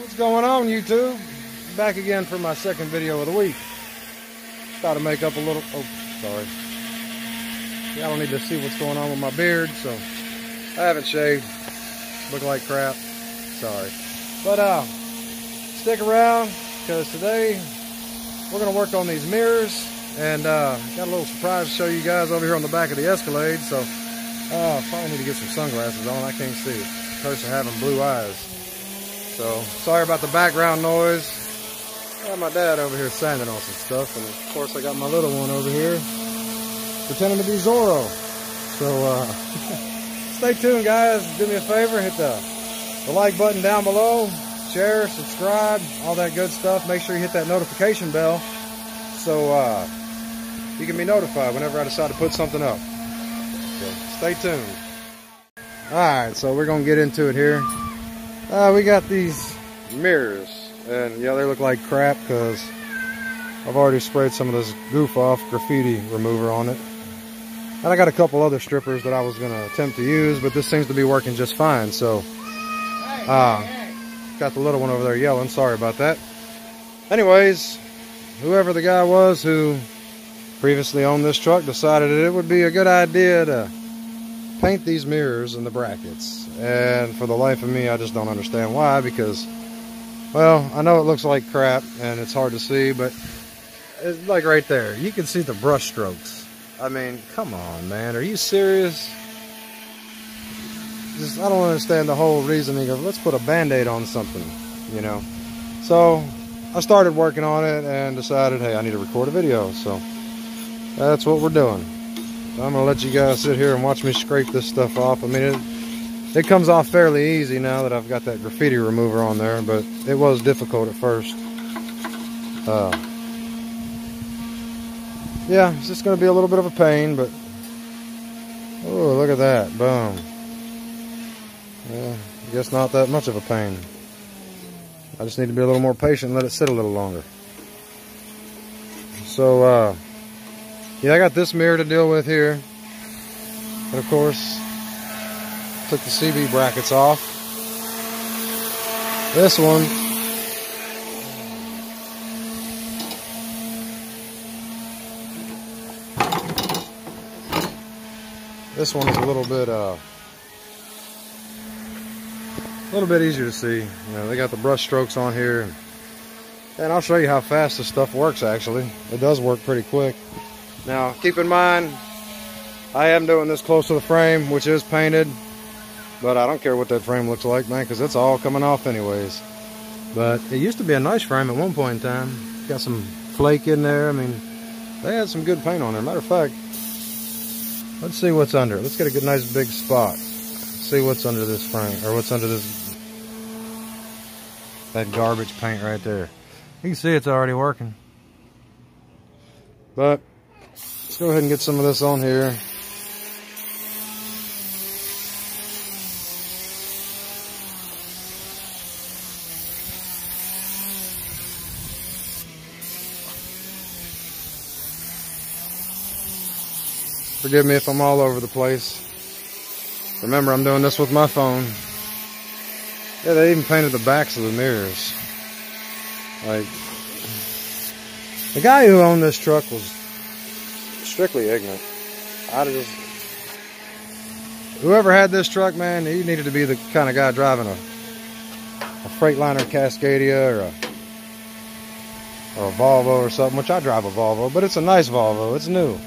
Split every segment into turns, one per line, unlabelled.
What's going on, YouTube? Back again for my second video of the week. Thought to make up a little, oh, sorry. Y'all don't need to see what's going on with my beard, so I haven't shaved. Look like crap. Sorry. But stick around, because today we're gonna work on these mirrors, and got a little surprise to show you guys over here on the back of the Escalade. So probably need to get some sunglasses on. I can't see. Person having blue eyes. So sorry about the background noise. I got my dad over here sanding on some stuff, and of course I got my little one over here pretending to be Zorro. So stay tuned, guys. Do me a favor, hit the like button down below, share, subscribe, all that good stuff. Make sure you hit that notification bell so you can be notified whenever I decide to put something up. So stay tuned. Alright, so we're gonna get into it here. We got these mirrors, and yeah, they look like crap because I've already sprayed some of this goof off graffiti remover on it. And I got a couple other strippers that I was gonna attempt to use, but this seems to be working just fine. So got the little one over there yelling, sorry about that. Anyways, whoever the guy was who previously owned this truck decided that it would be a good idea to paint these mirrors in the brackets. And for the life of me, I just don't understand why, because, well, I know it looks like crap and it's hard to see, but it's like right there, you can see the brush strokes. I mean, come on, man, are you serious? I don't understand the whole reasoning of let's put a band-aid on something, you know. So I started working on it and decided, hey, I need to record a video. So that's what we're doing. So I'm gonna let you guys sit here and watch me scrape this stuff off. I mean, it comes off fairly easy now that I've got that graffiti remover on there, but it was difficult at first. Yeah, it's just gonna be a little bit of a pain, but oh, look at that, boom. Yeah, I guess not that much of a pain. I just need to be a little more patient and let it sit a little longer. So, yeah, I got this mirror to deal with here. And of course, took the CB brackets off. This one, is a little bit easier to see. You know, they got the brush strokes on here, and I'll show you how fast this stuff works. Actually, it does work pretty quick. Now, keep in mind, I am doing this close to the frame, which is painted, but I don't care what that frame looks like, man, because it's all coming off anyways. But it used to be a nice frame at one point in time. Got some flake in there. I mean, they had some good paint on there. Matter of fact, let's see what's under it. Let's get a good, nice big spot. See what's under this frame, or what's under that garbage paint right there. You can see it's already working. But let's go ahead and get some of this on here. Forgive me if I'm all over the place. Remember, I'm doing this with my phone. Yeah, they even painted the backs of the mirrors. Like, the guy who owned this truck was strictly ignorant. Whoever had this truck, man, he needed to be the kind of guy driving a Freightliner Cascadia or a Volvo or something, which I drive a Volvo, but it's a nice Volvo. It's new.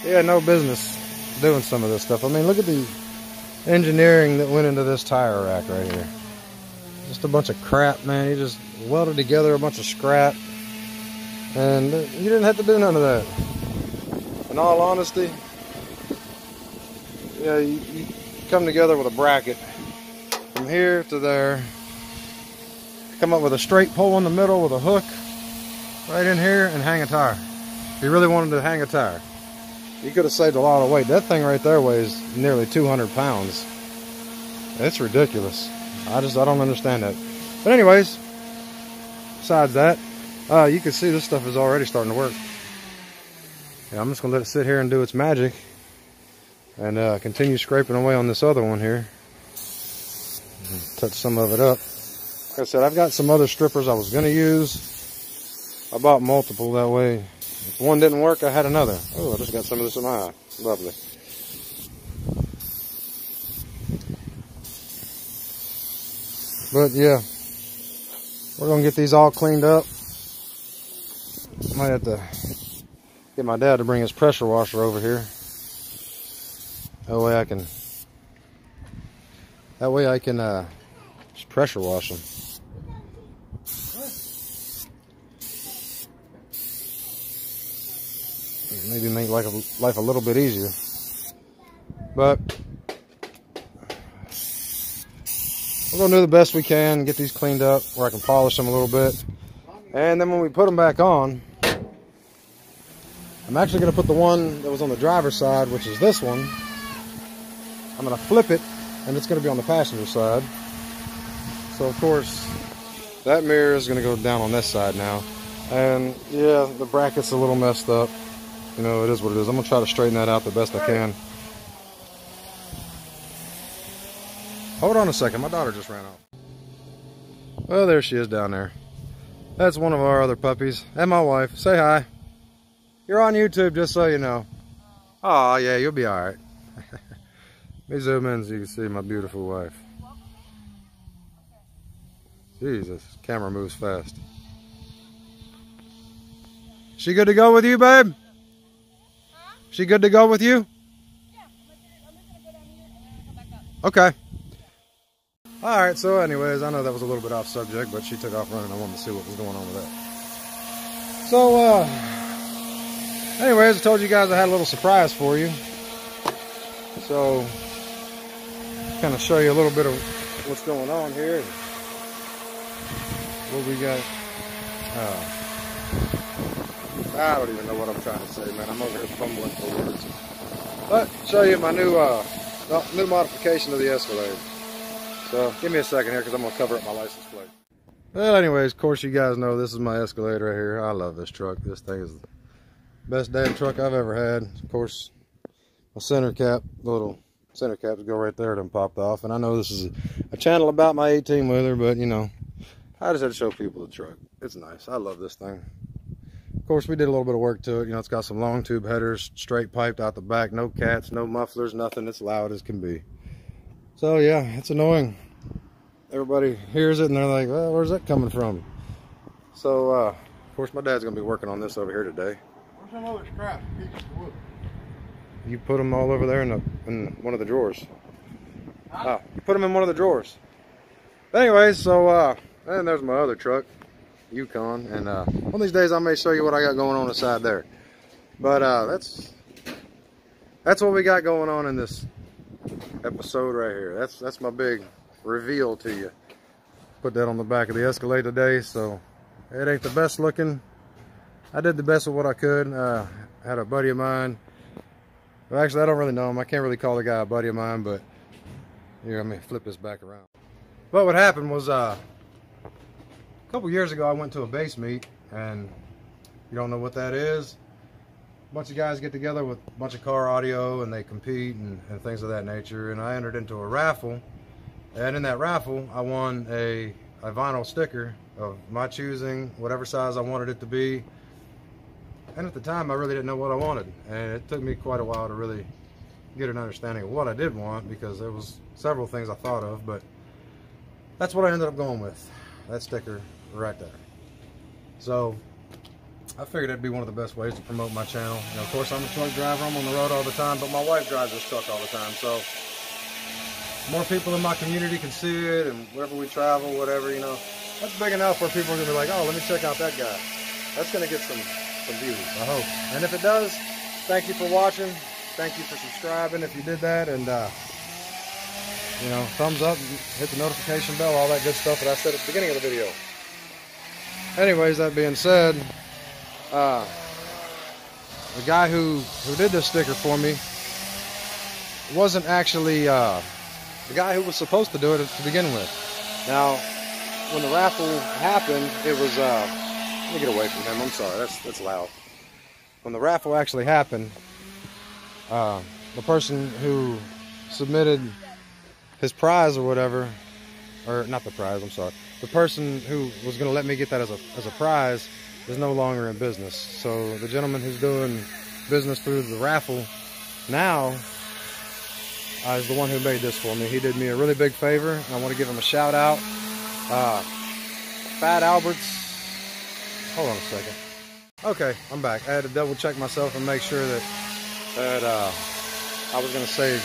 He had no business doing some of this stuff. I mean, look at the engineering that went into this tire rack right here. Just a bunch of crap, man. He just welded together a bunch of scrap, and you didn't have to do none of that. In all honesty, yeah, you come together with a bracket from here to there, come up with a straight pole in the middle with a hook right in here, and hang a tire. If you really wanted to hang a tire, you could have saved a lot of weight. That thing right there weighs nearly 200 pounds. It's ridiculous. I don't understand that. But anyways, besides that, you can see this stuff is already starting to work. Yeah, I'm just gonna let it sit here and do its magic, and continue scraping away on this other one here. Touch some of it up. Like I said, I've got some other strippers I was going to use. I bought multiple that way. If one didn't work, I had another. Oh, I just got some of this in my eye. Lovely. But yeah, we're going to get these all cleaned up. Might have to get my dad to bring his pressure washer over here. That way I can just pressure wash them. Maybe make life a little bit easier. But we're going to do the best we can, get these cleaned up where I can polish them a little bit. And then when we put them back on, I'm actually going to put the one that was on the driver's side, which is this one. I'm going to flip it, and it's going to be on the passenger side. So, of course, that mirror is going to go down on this side now. And, yeah, the bracket's a little messed up. You know, it is what it is. I'm going to try to straighten that out the best I can. Hold on a second. My daughter just ran off. Well, there she is down there. That's one of our other puppies. And my wife. Say hi. You're on YouTube, just so you know. Oh, yeah, you'll be all right. Let me zoom in so you can see my beautiful wife. Jesus, camera moves fast. She good to go with you, babe? Huh? She good to go with you?
Yeah, I'm just gonna go down here and then come back up.
Okay. Alright, so anyways, I know that was a little bit off subject, but she took off running. I wanted to see what was going on with that. So, anyways, I told you guys I had a little surprise for you. So, kind of show you a little bit of what's going on here. What we got. I don't even know what I'm trying to say, man. I'm over here fumbling for words. But show you my new modification of the Escalade. So give me a second here because I'm going to cover up my license plate. Well, anyways, of course you guys know this is my Escalade right here. I love this truck. This thing is the best damn truck I've ever had. Of course, my center cap, the little center caps go right there. Done popped off. And I know this is a channel about my 18-wheeler, but you know, I just had to show people the truck. It's nice. I love this thing. Of course, we did a little bit of work to it. You know, it's got some long tube headers, straight piped out the back, no cats, no mufflers, nothing. It's loud as can be. So yeah, it's annoying. Everybody hears it and they're like, well, where's that coming from? So, of course, my dad's gonna be working on this over here today.
Where's some other scrap pieces of wood?
You put them all over there in one of the drawers. Huh? You put them in one of the drawers. But anyways, so, and there's my other truck. Yukon, and one of these days I may show you what I got going on inside there. But that's what we got going on in this episode right here. That's my big reveal to you. Put that on the back of the Escalade today, so it ain't the best looking. I did the best with what I could. I had a buddy of mine. Well, actually, I don't really know him. I can't really call the guy a buddy of mine, but here, let me flip this back around. But what happened was a couple years ago, I went to a base meet, and you don't know what that is. A bunch of guys get together with a bunch of car audio, and they compete and things of that nature. And I entered into a raffle, and in that raffle, I won a vinyl sticker of my choosing, whatever size I wanted it to be. And at the time, I really didn't know what I wanted, and it took me quite a while to really get an understanding of what I did want, because there was several things I thought of, but that's what I ended up going with. That sticker right there. So I figured that'd be one of the best ways to promote my channel. You know, of course, I'm a truck driver, I'm on the road all the time, but my wife drives this truck all the time, so more people in my community can see it, and wherever we travel, whatever, you know, that's big enough where people are gonna be like, oh, let me check out that guy. That's gonna get some views, I hope. And if it does, thank you for watching, thank you for subscribing if you did that, and you know, thumbs up, hit the notification bell, all that good stuff that I said at the beginning of the video. Anyways, that being said, the guy who did this sticker for me wasn't actually the guy who was supposed to do it to begin with. Now, when the raffle happened, it was, let me get away from him, I'm sorry, that's loud. When the raffle actually happened, the person who submitted his prize or whatever, or not the prize, I'm sorry, the person who was going to let me get that as a prize is no longer in business. So the gentleman who's doing business through the raffle now is the one who made this for me. He did me a really big favor. I want to give him a shout out. Fat Albert's. Hold on a second. Okay, I'm back. I had to double check myself and make sure that I was going to say his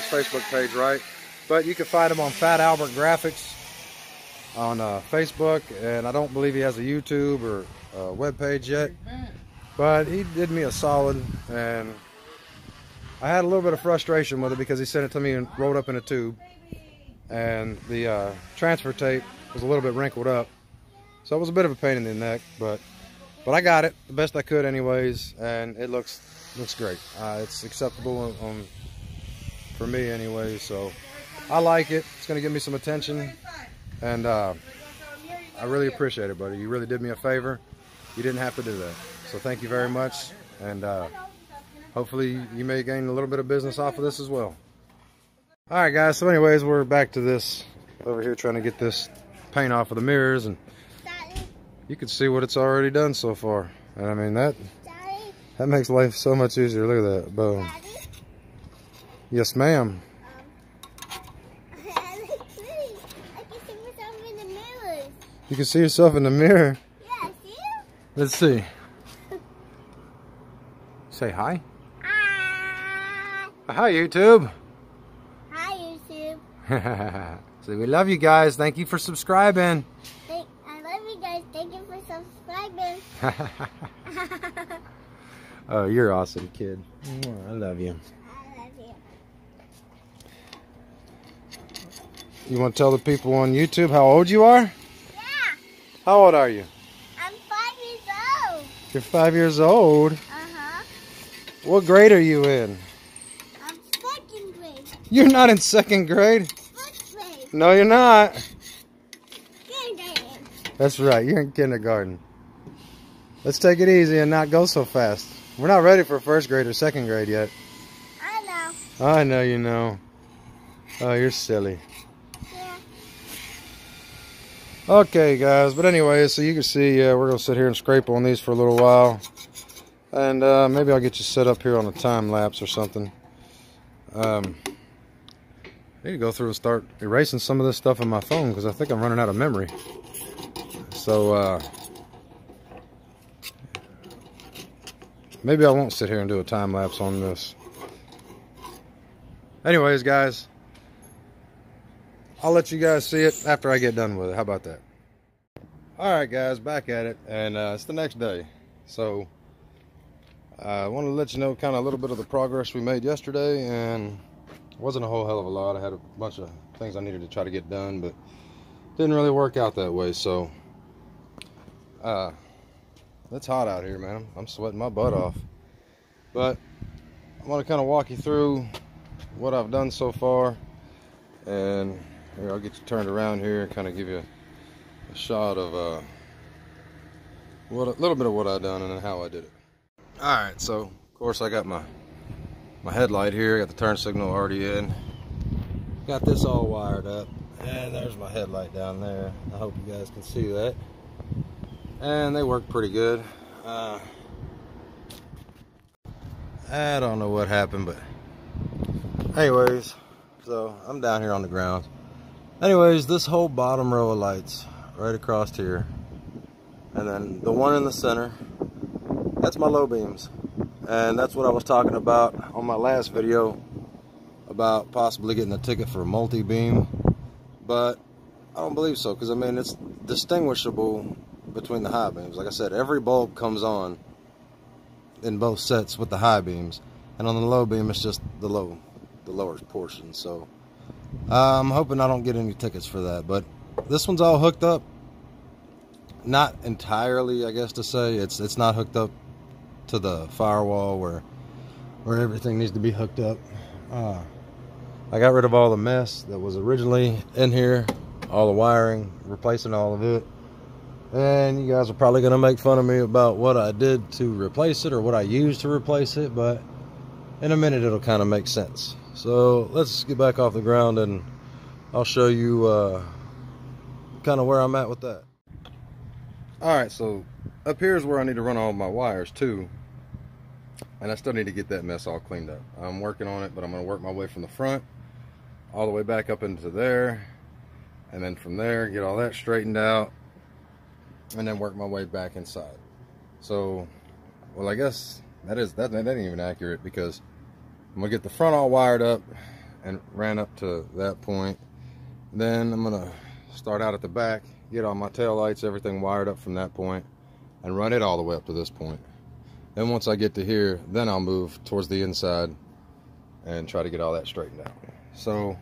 Facebook page right. But you can find him on Fat Albert Graphics on Facebook, and I don't believe he has a YouTube or a web page yet. But he did me a solid, and I had a little bit of frustration with it because he sent it to me and rolled up in a tube, and the transfer tape was a little bit wrinkled up, so it was a bit of a pain in the neck, but I got it the best I could anyways, and it looks great. It's acceptable for me anyway, so I like it. It's gonna give me some attention, and I really appreciate it, buddy. You really did me a favor. You didn't have to do that, so thank you very much, and hopefully you may gain a little bit of business off of this as well. Alright guys, so anyways, we're back to this over here trying to get this paint off of the mirrors, and you can see what it's already done so far. And I mean, that makes life so much easier. Look at that. Boom. Yes, ma'am. You can see yourself in the mirror?
Yeah, see?
Let's see. Say hi. Hi, YouTube.
Hi, YouTube.
So we love you guys. Thank you for subscribing.
I love you guys. Thank you for subscribing.
Oh, you're awesome, kid. I love you.
I love you.
You want to tell the people on YouTube how old you are?
Yeah.
How old are you?
I'm 5 years old.
You're 5 years old?
Uh-huh.
What grade are you in?
I'm 2nd grade.
You're not in 2nd grade?
1st grade.
No, you're not.
Kindergarten.
That's right, you're in kindergarten. Let's take it easy and not go so fast. We're not ready for 1st grade or 2nd grade yet.
I know.
I know you know. Oh, you're silly.
Yeah.
Okay, guys, but anyway, so you can see we're going to sit here and scrape on these for a little while. And maybe I'll get you set up here on a time lapse or something. I need to go through and start erasing some of this stuff on my phone because I think I'm running out of memory. So, maybe I won't sit here and do a time lapse on this. Anyways, guys, I'll let you guys see it after I get done with it. How about that? Alright guys, back at it, and it's the next day. So I want to let you know kind of a little bit of the progress we made yesterday, and it wasn't a whole hell of a lot. I had a bunch of things I needed to try to get done, but didn't really work out that way. So it's hot out here, man. I'm sweating my butt off, but I want to kind of walk you through what I've done so far, and here, I'll get you turned around here and kind of give you a shot of a little bit of what I've done and then how I did it. Alright, so of course I got my headlight here, got the turn signal already in, got this all wired up, and there's my headlight down there. I hope you guys can see that, and they work pretty good. I don't know what happened, but anyways, so I'm down here on the ground. Anyways, this whole bottom row of lights right across here, and then the one in the center, that's my low beams. And that's what I was talking about on my last video about possibly getting a ticket for a multi-beam, but I don't believe so, because I mean, it's distinguishable between the high beams. Like I said, every bulb comes on in both sets with the high beams, and on the low beam it's just the lower portion. So I'm hoping I don't get any tickets for that, but this one's all hooked up. Not entirely, I guess to say. It's not hooked up to the firewall where everything needs to be hooked up. I got rid of all the mess that was originally in here, all the wiring, replacing all of it. And you guys are probably going to make fun of me about what I did to replace it or what I used to replace it, but in a minute it'll kind of make sense. So let's get back off the ground and I'll show you kind of where I'm at with that. Alright, so up here is where I need to run all my wires too. And I still need to get that mess all cleaned up. I'm working on it, but I'm going to work my way from the front all the way back up into there. And then from there, get all that straightened out. And then work my way back inside. So, well, I guess that ain't even accurate, because I'm going to get the front all wired up and ran up to that point. Then I'm going to start out at the back, get all my tail lights, everything wired up from that point, and run it all the way up to this point. Then once I get to here, then I'll move towards the inside and try to get all that straightened out. So,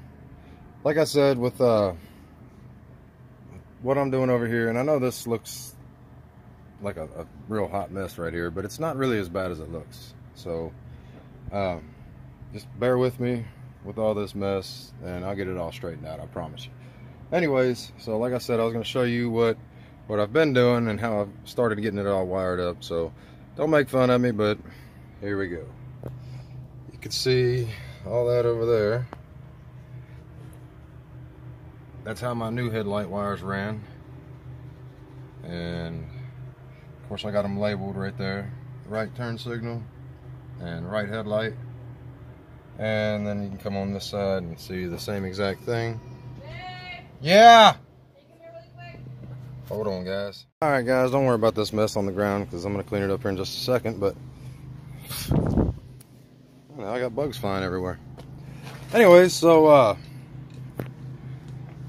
like I said, with what I'm doing over here, and I know this looks like a real hot mess right here, but it's not really as bad as it looks. So, just bear with me with all this mess, and I'll get it all straightened out, I promise you. Anyways, so like I said, I was going to show you what I've been doing and how I've started getting it all wired up. So don't make fun of me, but here we go. You can see all that over there. That's how my new headlight wires ran. And of course I got them labeled right there. Right turn signal and right headlight. And then you can come on this side and see the same exact thing. Yeah! Hold on, guys. Alright, guys, don't worry about this mess on the ground, because I'm going to clean it up here in just a second, but now I got bugs flying everywhere. Anyways, so,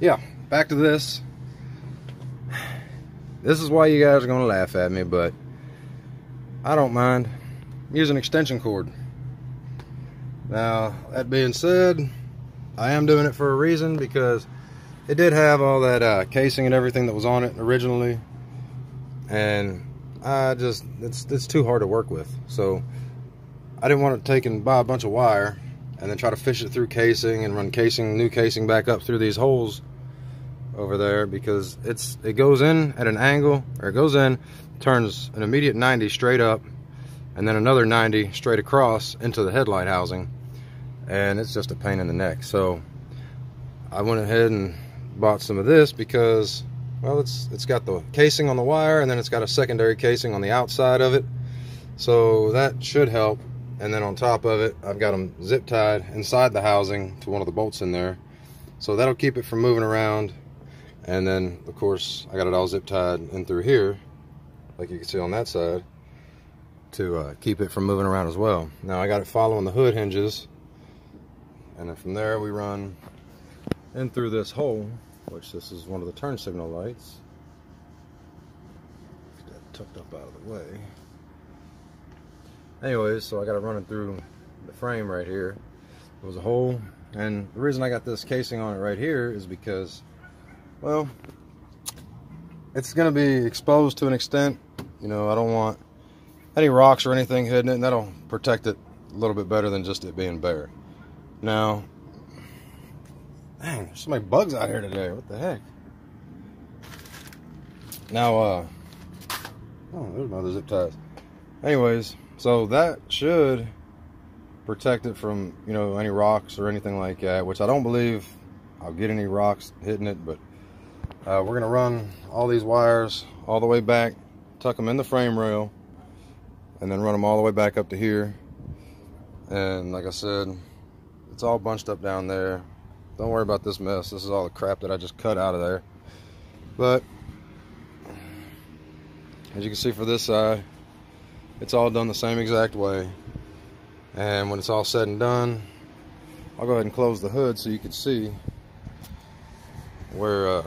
yeah, back to this. This is why you guys are going to laugh at me, but I don't mind. I'm using extension cord. Now, that being said, I am doing it for a reason, because it did have all that casing and everything that was on it originally, and it's too hard to work with. So I didn't want to take and buy a bunch of wire and then try to fish it through casing and run new casing back up through these holes over there, because it goes in at an angle, or it goes in, turns an immediate 90 straight up, and then another 90 straight across into the headlight housing, and it's just a pain in the neck. So I went ahead and bought some of this because, well, it's got the casing on the wire, and then it's got a secondary casing on the outside of it, so that should help. And then on top of it, I've got them zip tied inside the housing to one of the bolts in there, so that'll keep it from moving around. And then of course I got it all zip tied in through here, like you can see on that side, to keep it from moving around as well. Now I got it following the hood hinges, and then from there we run in through this hole, which this is one of the turn signal lights. Get that tucked up out of the way. Anyways, so I got it running through the frame right here. There was a hole, and the reason I got this casing on it right here is because, well, it's going to be exposed to an extent. You know, I don't want any rocks or anything hitting it, and that'll protect it a little bit better than just it being bare. Now, dang, there's so many bugs out here today. What the heck? Now, oh, there's my other zip ties. Anyways, so that should protect it from, you know, any rocks or anything like that, which I don't believe I'll get any rocks hitting it, but we're going to run all these wires all the way back, tuck them in the frame rail, and then run them all the way back up to here. And like I said, it's all bunched up down there. Don't worry about this mess. This is all the crap that I just cut out of there. But as you can see for this side, it's all done the same exact way. And when it's all said and done, I'll go ahead and close the hood so you can see where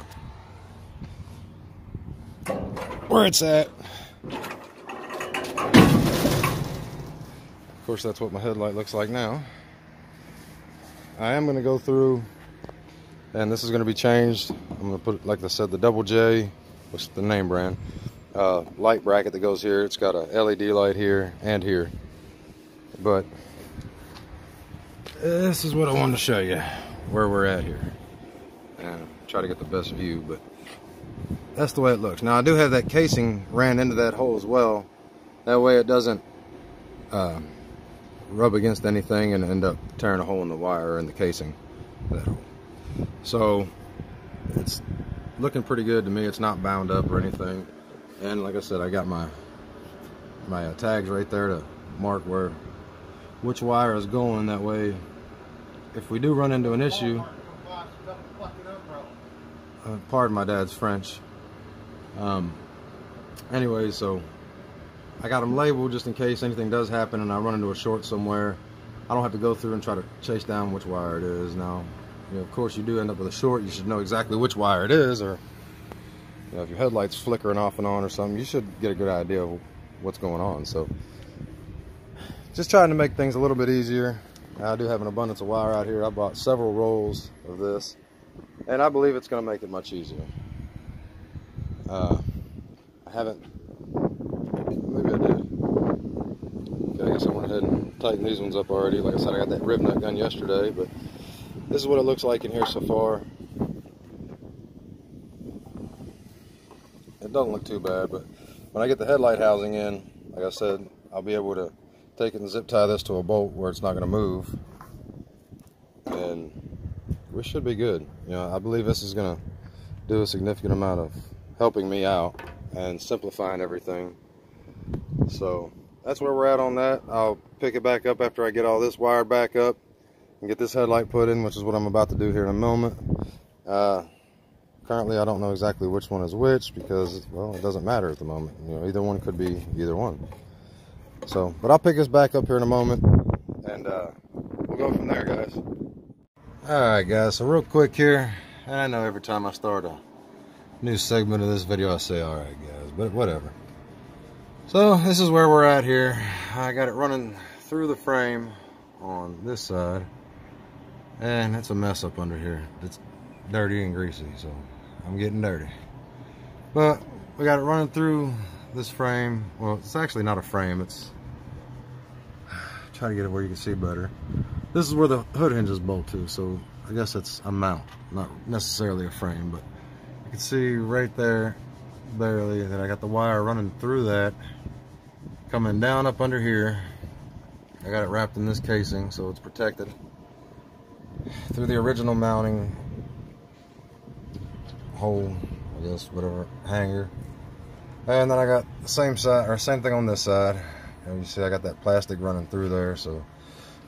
it's at. Of course, that's what my headlight looks like now. I am going to go through, and this is going to be changed. I'm going to put, like I said, the Double J, which is the name brand, light bracket that goes here. It's got a LED light here and here. But this is what I wanted to show you, where we're at here. And try to get the best view, but that's the way it looks. Now, I do have that casing ran into that hole as well. That way it doesn't rub against anything and end up tearing a hole in the wire or in the casing of that hole. So it's looking pretty good to me. It's not bound up or anything. And like I said, I got my tags right there to mark which wire is going. That way, if we do run into an issue, pardon my dad's French. Anyway, so I got them labeled just in case anything does happen and I run into a short somewhere. I don't have to go through and try to chase down which wire it is. Now, you know, of course, you do end up with a short. You should know exactly which wire it is, or you know, if your headlight's flickering off and on or something, you should get a good idea of what's going on. So, just trying to make things a little bit easier. I do have an abundance of wire out here. I bought several rolls of this, and I believe it's going to make it much easier. I haven't. Maybe I did. Okay, I guess I went ahead and tightened these ones up already. Like I said, I got that rib nut gun yesterday, but this is what it looks like in here so far. It doesn't look too bad, but when I get the headlight housing in, like I said, I'll be able to take it and zip tie this to a bolt where it's not going to move, and we should be good. You know, I believe this is going to do a significant amount of helping me out and simplifying everything. So that's where we're at on that. I'll pick it back up after I get all this wired back up and get this headlight put in, which is what I'm about to do here in a moment. Currently, I don't know exactly which one is which because, well, it doesn't matter at the moment. You know, either one could be either one. So, but I'll pick this back up here in a moment, and we'll go from there, guys. All right, guys. So real quick here, and I know every time I start a new segment of this video, I say, "All right, guys," but whatever. So this is where we're at here. I got it running through the frame on this side, and it's a mess up under here. It's dirty and greasy, so I'm getting dirty. But we got it running through this frame. Well, it's actually not a frame. It's, try to get it where you can see better. This is where the hood hinges bolt to, so I guess it's a mount, not necessarily a frame, but you can see right there, barely, that I got the wire running through that, coming down up under here. I got it wrapped in this casing, so it's protected through the original mounting hole, I guess, whatever, hanger. And then I got the same side, or same thing on this side. And you see I got that plastic running through there, so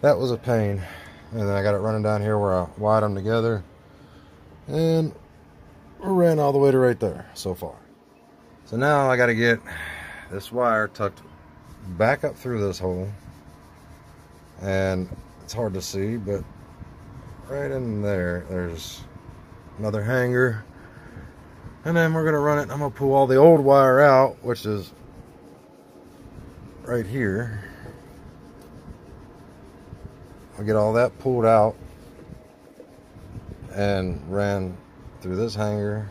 that was a pain. And then I got it running down here where I wired them together, and we ran all the way to right there so far. So now I got to get this wire tucked back up through this hole, and it's hard to see, but right in there, there's another hanger. And then we're going to run it. I'm going to pull all the old wire out, which is right here. I'll get all that pulled out and ran through this hanger.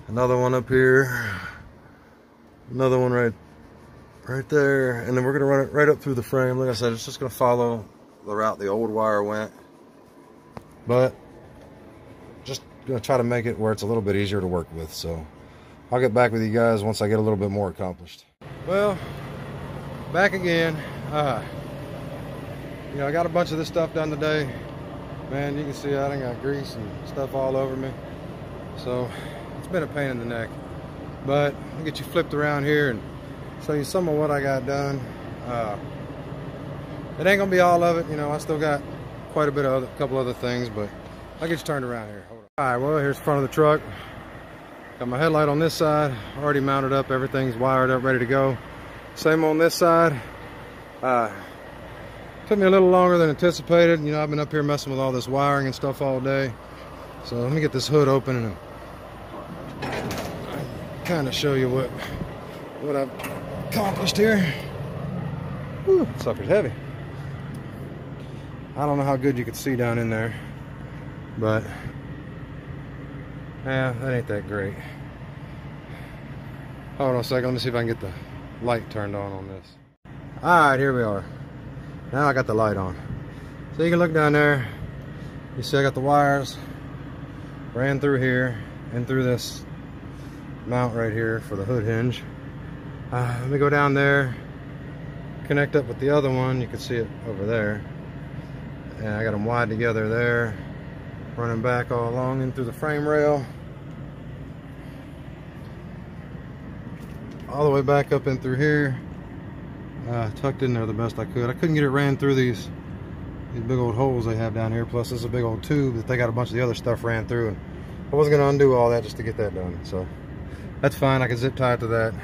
Another one up here. Another one right there. And then we're going to run it right up through the frame. Like I said, it's just going to follow the route the old wire went. But just going to try to make it where it's a little bit easier to work with. So I'll get back with you guys once I get a little bit more accomplished. Well, back again. You know, I got a bunch of this stuff done today. Man, you can see I done got grease and stuff all over me. So it's been a pain in the neck. But I'll get you flipped around here and show you some of what I got done. It ain't gonna be all of it, you know. I still got quite a bit of a couple other things, but I'll get you turned around here. Hold on. All right, well, here's the front of the truck. Got my headlight on this side, already mounted up. Everything's wired up, ready to go. Same on this side. Took me a little longer than anticipated. You know, I've been up here messing with all this wiring and stuff all day. So let me get this hood open and kind of show you what I've accomplished here. Whew, sucker's heavy. I don't know how good you could see down in there, but yeah, that ain't that great. Hold on a second, let me see if I can get the light turned on this. Alright, here we are. Now I got the light on. So you can look down there. You see I got the wires ran through here and through this mount right here for the hood hinge. Let me go down there, connect up with the other one. You can see it over there. And I got them wide together there, running back all along in through the frame rail. all the way back up in through here. Tucked in there the best I could. I couldn't get it ran through these big old holes they have down here. Plus this is a big old tube that they got a bunch of the other stuff ran through, and I wasn't gonna undo all that just to get that done. So that's fine, I can zip tie it to that.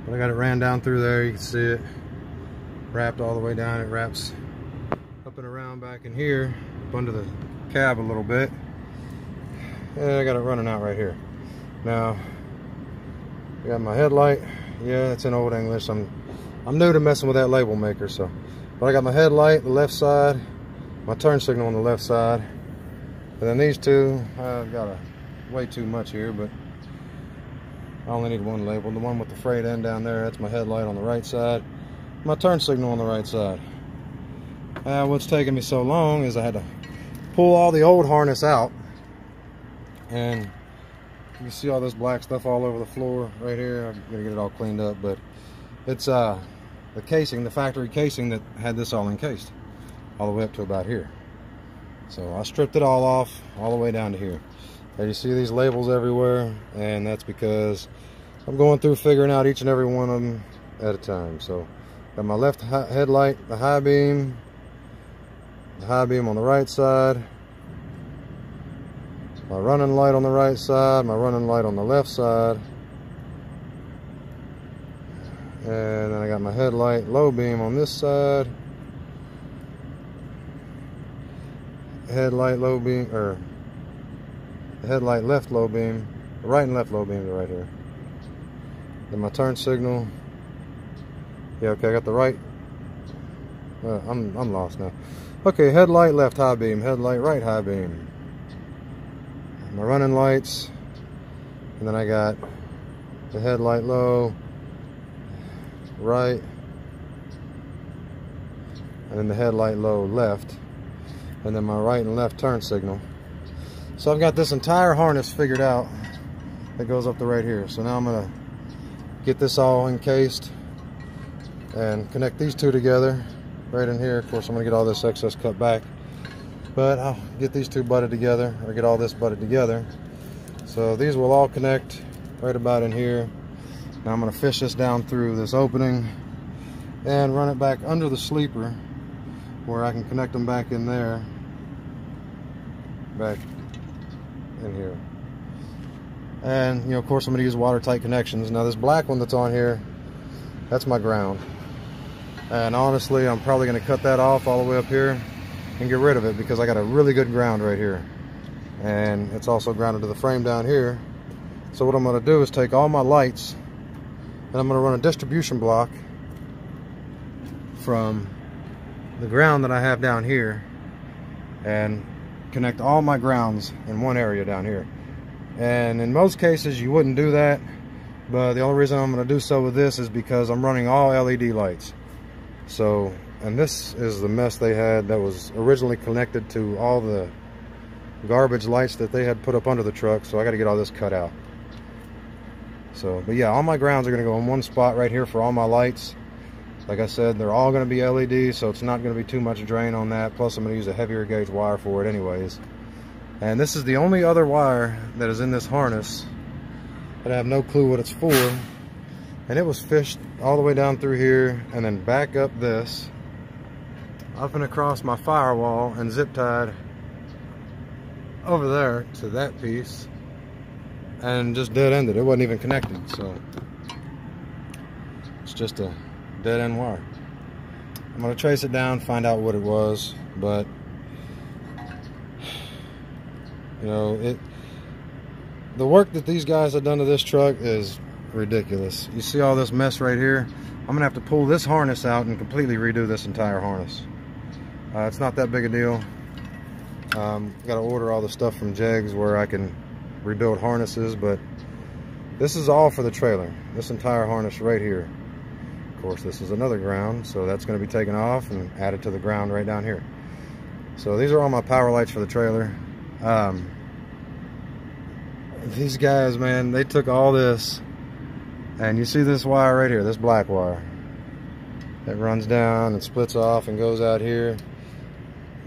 But I got it ran down through there, you can see it. Wrapped all the way down, it wraps up and around back in here, up under the cab a little bit. And I got it running out right here. Now, I got my headlight. Yeah, it's in Old English. I'm new to messing with that label maker, so. But I got my headlight, the left side, my turn signal on the left side, and then these two, I've got way too much here, but I only need one label. The one with the frayed end down there, that's my headlight on the right side, my turn signal on the right side. What's taking me so long is I had to pull all the old harness out, and you see all this black stuff all over the floor right here. I'm gonna get it all cleaned up, but it's the casing, the factory casing that had this all encased all the way up to about here. So I stripped it all off all the way down to here. And you see these labels everywhere, and that's because I'm going through figuring out each and every one of them at a time. So got my left headlight, the high beam on the right side, my running light on the right side, my running light on the left side, and then I got my headlight low beam on this side, headlight low beam, or the headlight left low beam, the right and left low beams are right here. Then my turn signal. Yeah, okay, I got the right. I'm lost now. Okay, headlight left high beam, headlight right high beam. My running lights, and then I got the headlight low, right, and then the headlight low left, and then my right and left turn signal. So I've got this entire harness figured out that goes up to right here. So now I'm gonna get this all encased and connect these two together right in here. Of course, I'm gonna get all this excess cut back, but I'll get these two butted together, or get all this butted together. So these will all connect right about in here. Now I'm gonna fish this down through this opening and run it back under the sleeper where I can connect them back in there, back in here. And you know, of course, I'm gonna use watertight connections. Now this black one that's on here, that's my ground. And honestly, I'm probably gonna cut that off all the way up here and get rid of it, because I got a really good ground right here, and it's also grounded to the frame down here. So what I'm going to do is take all my lights, and I'm going to run a distribution block from the ground that I have down here and connect all my grounds in one area down here. And in most cases you wouldn't do that, but the only reason I'm going to do so with this is because I'm running all LED lights. So, and this is the mess they had that was originally connected to all the garbage lights that they had put up under the truck, so I got to get all this cut out. So, but yeah, all my grounds are going to go in one spot right here for all my lights. Like I said, they're all going to be LED, so it's not going to be too much drain on that. Plus, I'm going to use a heavier gauge wire for it anyways. And this is the only other wire that is in this harness that I have no clue what it's for. And it was fished all the way down through here and then back up this, up and across my firewall, and zip tied over there to that piece, and just dead ended. It wasn't even connected, so it's just a dead end wire. I'm gonna trace it down, find out what it was, but you know, the work that these guys have done to this truck is ridiculous. You see all this mess right here? I'm gonna have to pull this harness out and completely redo this entire harness. It's not that big a deal. Got to order all the stuff from Jegs where I can rebuild harnesses, but this is all for the trailer. This entire harness right here. Of course, this is another ground, so that's going to be taken off and added to the ground right down here. So these are all my power lights for the trailer. These guys, man, they took all this, and you see this wire right here, this black wire that runs down and splits off and goes out here.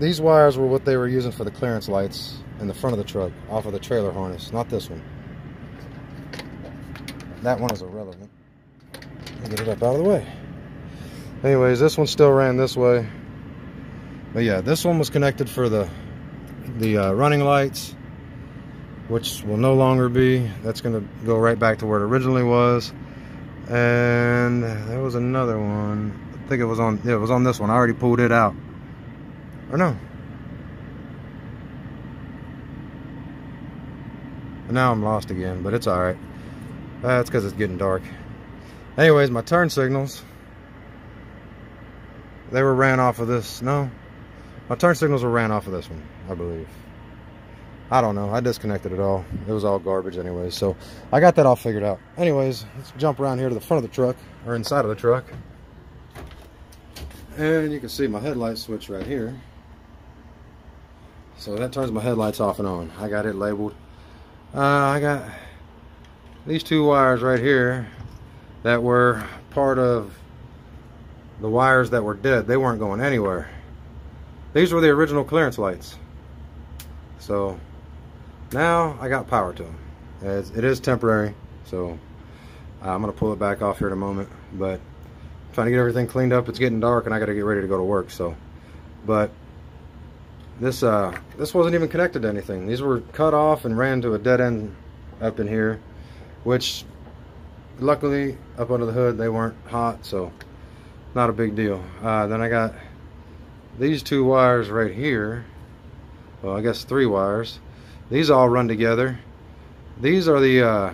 These wires were what they were using for the clearance lights in the front of the truck, off of the trailer harness, not this one. That one is irrelevant. get it up out of the way. Anyways, this one still ran this way. But yeah, this one was connected for the running lights, which will no longer be. That's going to go right back to where it originally was. And there was another one. I think it was on, yeah, it was on this one. I already pulled it out. Or no. Now I'm lost again, but it's alright. That's because it's getting dark. Anyways, my turn signals, they were ran off of this. No, my turn signals were ran off of this one, I believe. I don't know. I disconnected it all. It was all garbage anyways. So I got that all figured out. Anyways, let's jump around here to the front of the truck, or inside of the truck. And you can see my headlight switch right here. So that turns my headlights off and on. I got it labeled. I got these two wires right here that were part of the wires that were dead. They weren't going anywhere. These were the original clearance lights. So now I got power to them. It is temporary, so I'm gonna pull it back off here in a moment. But I'm trying to get everything cleaned up. It's getting dark and I gotta get ready to go to work. So, but this wasn't even connected to anything. These were cut off and ran to a dead end up in here, which luckily up under the hood they weren't hot, so not a big deal. Then I got these two wires right here. Well, I guess 3 wires. These all run together. These are the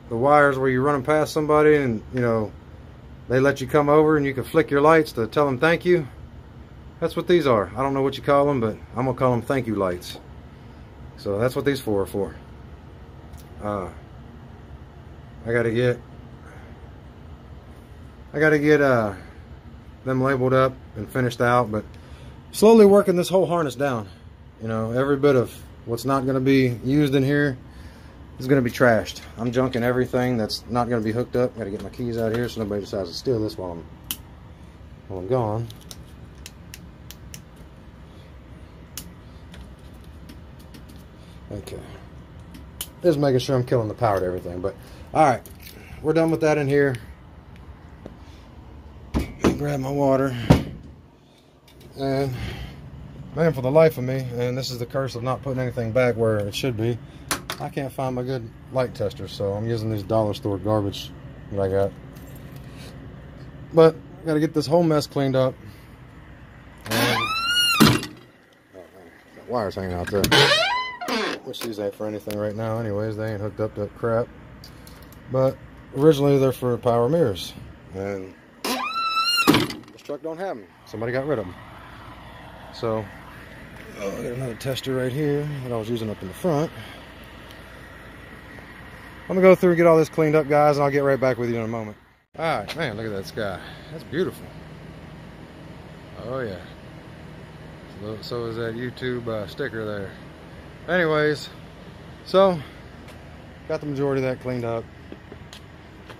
wires where you're running past somebody and, you know, they let you come over and you can flick your lights to tell them thank you. That's what these are. I don't know what you call them, but I'm gonna call them thank you lights. So that's what these 4 are for. I gotta get them labeled up and finished out, but slowly working this whole harness down. You know, every bit of what's not going to be used in here is going to be trashed. I'm junking everything that's not going to be hooked up. Got to get my keys out here so nobody decides to steal this while I'm gone. Okay, just making sure I'm killing the power to everything. But all right, we're done with that in here. Grab my water, and man, for the life of me, and this is the curse of not putting anything back where it should be, I can't find my good light tester, so I'm using these dollar store garbage that I got. But I gotta get this whole mess cleaned up. And oh man, that wire's hanging out there. Which these ain't for anything right now anyways. They ain't hooked up to that crap. But originally they're for power mirrors, and this truck don't have them. Somebody got rid of them. So I got another tester right here that I was using up in the front. I'm gonna go through and get all this cleaned up, guys, and I'll get right back with you in a moment. All right, man, look at that sky. That's beautiful. Oh yeah. So is that YouTube sticker there. Anyways, so got the majority of that cleaned up,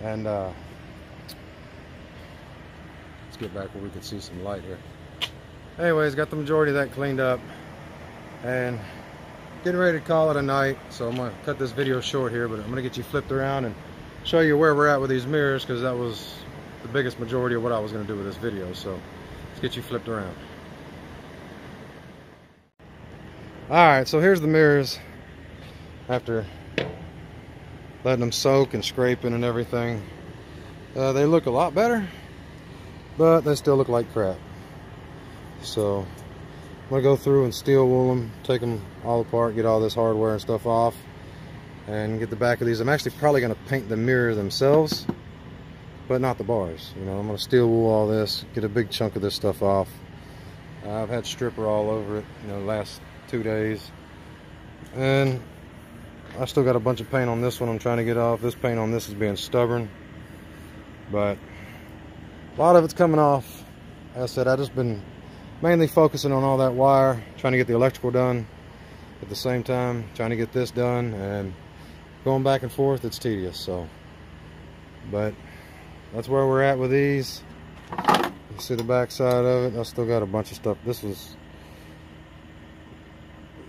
and let's get back where we can see some light here. Anyways, got the majority of that cleaned up and getting ready to call it a night. So I'm gonna cut this video short here, but I'm gonna get you flipped around and show you where we're at with these mirrors, because that was the biggest majority of what I was gonna do with this video. So let's get you flipped around. All right, so here's the mirrors after letting them soak and scraping and everything. They look a lot better, but they still look like crap. So I'm gonna go through and steel wool them, take them all apart, get all this hardware and stuff off, and get the back of these. I'm actually probably gonna paint the mirrors themselves, but not the bars. You know, I'm gonna steel wool all this, get a big chunk of this stuff off. I've had stripper all over it, you know, the last 2 days, and I still got a bunch of paint on this one I'm trying to get off. This paint on this is being stubborn, but a lot of it's coming off. As I said, I've just been mainly focusing on all that wire, trying to get the electrical done at the same time, trying to get this done, and going back and forth, it's tedious. So, but that's where we're at with these. You see the back side of it. I still got a bunch of stuff. This was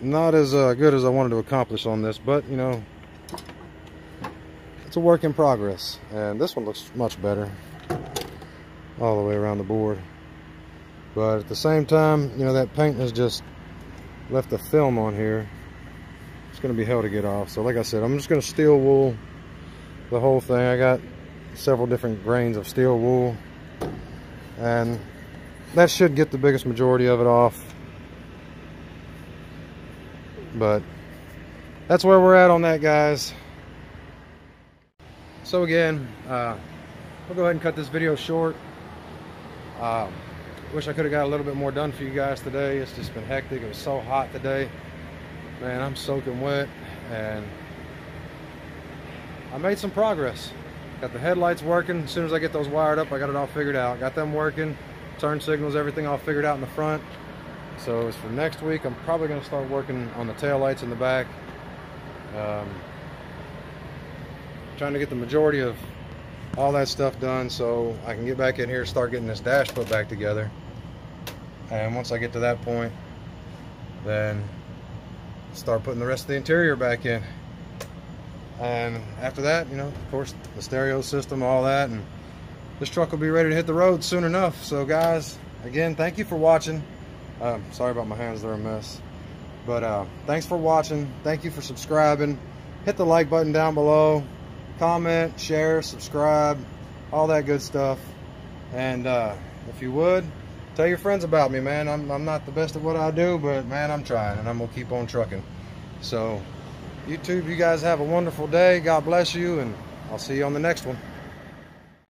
not as good as I wanted to accomplish on this, but you know, it's a work in progress. And this one looks much better all the way around the board. But at the same time, you know, that paint has just left a film on here. It's going to be hell to get off. So like I said, I'm just going to steel wool the whole thing. I got several different grains of steel wool, and that should get the biggest majority of it off. But that's where we're at on that, guys. So again, we'll go ahead and cut this video short. Wish I could have got a little bit more done for you guys today. It's just been hectic. It was so hot today. Man, I'm soaking wet, and I made some progress. Got the headlights working. As soon as I get those wired up, I got it all figured out. Got them working, turn signals, everything all figured out in the front. So as for next week, I'm probably going to start working on the tail lights in the back. Trying to get the majority of all that stuff done so I can get back in here and start getting this dash put back together. And once I get to that point, then start putting the rest of the interior back in. And after that, you know, of course, the stereo system, all that, and this truck will be ready to hit the road soon enough. So guys, again, thank you for watching. Sorry about my hands, they're a mess. But thanks for watching. Thank you for subscribing. Hit the like button down below. Comment, share, subscribe, all that good stuff. And if you would, tell your friends about me, man. I'm not the best at what I do, but man, I'm trying, and I'm gonna keep on trucking. So YouTube, you guys have a wonderful day. God bless you, and I'll see you on the next one.